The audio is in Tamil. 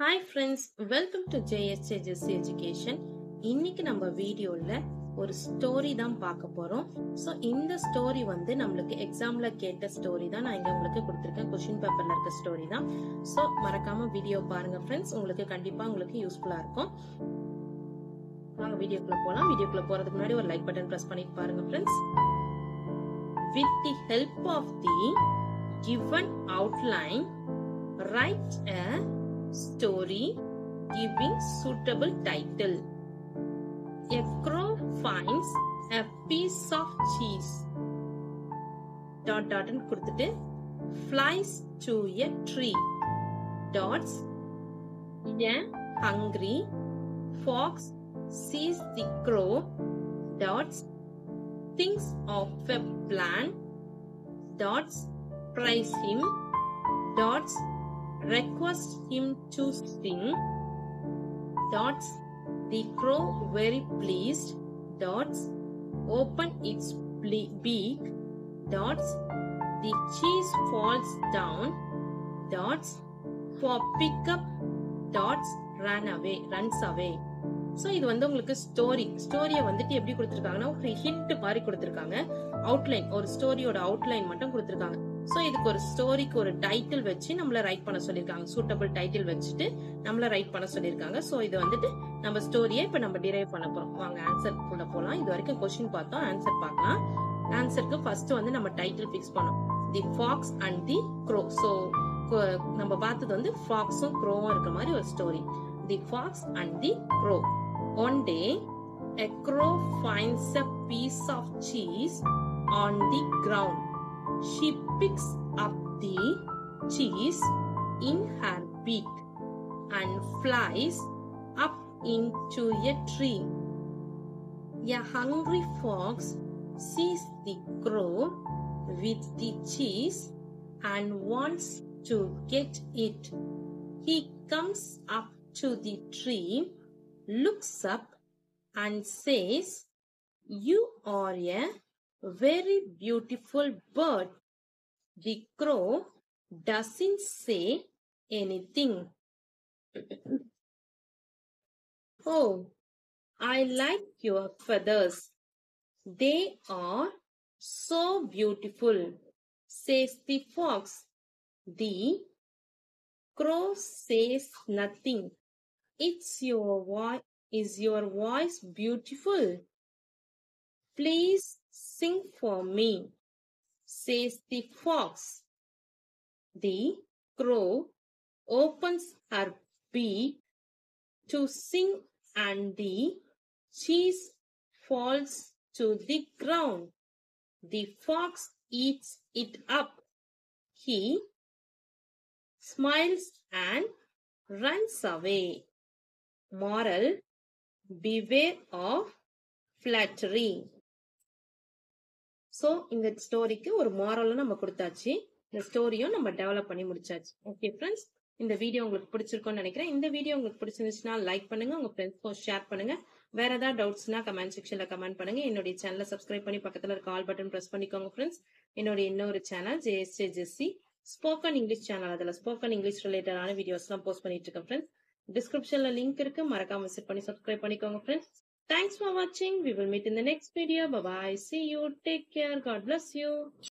Hi friends, welcome to JSJ Jessie Education. இன்னைக்கு நம்ம வீடியோல ஒரு ஸ்டோரி தான் பார்க்க போறோம். சோ இந்த ஸ்டோரி வந்து நம்மளுக்கு எக்ஸாம்ல கேட்ட ஸ்டோரி தான் நான் இங்க உங்களுக்கு கொடுத்திருக்கேன். क्वेश्चन பேப்பர்ல இருக்க ஸ்டோரி தான். சோ மறக்காம வீடியோ பாருங்க ஃப்ரெண்ட்ஸ், உங்களுக்கு கண்டிப்பா உங்களுக்கு யூஸ்ஃபுல்லா இருக்கும். வாங்க வீடியோக்குள்ள போலாம். வீடியோக்குள்ள போறதுக்கு முன்னாடி ஒரு லைக் பட்டன் பிரஸ் பண்ணி பாருங்க friends. With the help of the given outline, write a story giving suitable title. A crow finds a piece of cheese. ... and கொடுத்துட்டு flies to a tree. ... A hungry fox sees the crow. ... thinks of a plan. ... praise him. ... request him to sing. ... the crow very pleased. ... open its beak. ... the cheese falls down. ... for pick up. ... runs away. So இது வந்து உங்களுக்கு ஸ்டோரிய வந்துட்டு எப்படி கொடுத்திருக்காங்கன்னா ஒரு ஹிண்ட் மாதிரி கொடுத்திருக்காங்க. அவுட்லைன், ஒரு ஸ்டோரியோட அவுட்லைன் மட்டும் கொடுத்திருக்காங்க. சோ இதுக்கு ஒரு ஸ்டோரிக்கு ஒரு டைட்டில் வச்சு நம்மள ரைட் பண்ண சொல்லிருக்காங்க. சூட்டபிள் டைட்டில் வச்சுட்டு நம்மள ரைட் பண்ண சொல்லிருக்காங்க. சோ இது வந்துட்டு நம்ம ஸ்டோரியை இப்ப நம்ம டிரைவ் பண்ண போறோம். வாங்க ஆன்சர் குள்ள போலாம். இது வரைக்கும் क्वेश्चन பார்த்தோம், ஆன்சர் பார்க்கலாம். ஆன்சருக்கு ஃபர்ஸ்ட் வந்து நம்ம டைட்டில் ஃபிக்ஸ் பண்ணோம். The fox and the crow. So நம்ம பார்த்தது வந்து ஃபாக்ஸும் க்ரோவும் இருக்க மாதிரி ஒரு story. The fox and the crow. One day, a crow finds a piece of cheese on the ground. She picks up the cheese in her beak and flies up into a tree. A hungry fox sees the crow with the cheese and wants to get it. He comes up to the tree, looks up and says, "You are a very beautiful bird." The crow doesn't say anything. "Oh, I like your feathers. They are so beautiful," says the fox. The crow says nothing. Is your voice beautiful? Please sing for me," says the fox. The crow opens her beak to sing and the cheese falls to the ground. The fox eats it up. He smiles and runs away. Moral: beware of flattery. So இந்த ஸ்டோரிக்கு ஒரு மாரலும் நம்ம கொடுத்தாச்சு. இந்த ஸ்டோரியும் நம்ம டெவலப் பண்ணி முடிச்சாச்சு. ஓகே ஃப்ரெண்ட்ஸ், இந்த வீடியோ உங்களுக்கு பிடிச்சிருக்கும்னு நினைக்கிறேன். இந்த வீடியோ உங்களுக்கு பிடிச்சிருந்துச்சுன்னா லைக் பண்ணுங்க, உங்க ஃப்ரெண்ட்ஸ்க்கும் ஷேர் பண்ணுங்க. வேற ஏதாவது டவுட்ஸ்னா கமெண்ட் செக்ஷன்ல கமெண்ட் பண்ணுங்க. என்னுடைய சேனலை சப்ஸ்கிரைப் பண்ணி பக்கத்துல இருக்க ஆல் பட்டன் பிரஸ் பண்ணிக்கோங்க ஃப்ரெண்ட்ஸ். என்னுடைய இன்னொரு channel JSJ Jessie spoken English channel. அதுல ஸ்போக்கன் இங்கிலீஷ் ரிலேட்டடான வீடியோஸ் எல்லாம் போஸ்ட் பண்ணிட்டு இருக்கேன் ஃப்ரெண்ட்ஸ். டிஸ்கிரிப்ஷன்ல லிங்க் இருக்கு, மறக்காம விசிட் பண்ணி சப்ஸ்கிரைப் பண்ணிக்கோங்க friends. Thanks for watching. We will meet in the next video. Bye bye. See you. Take care. God bless you.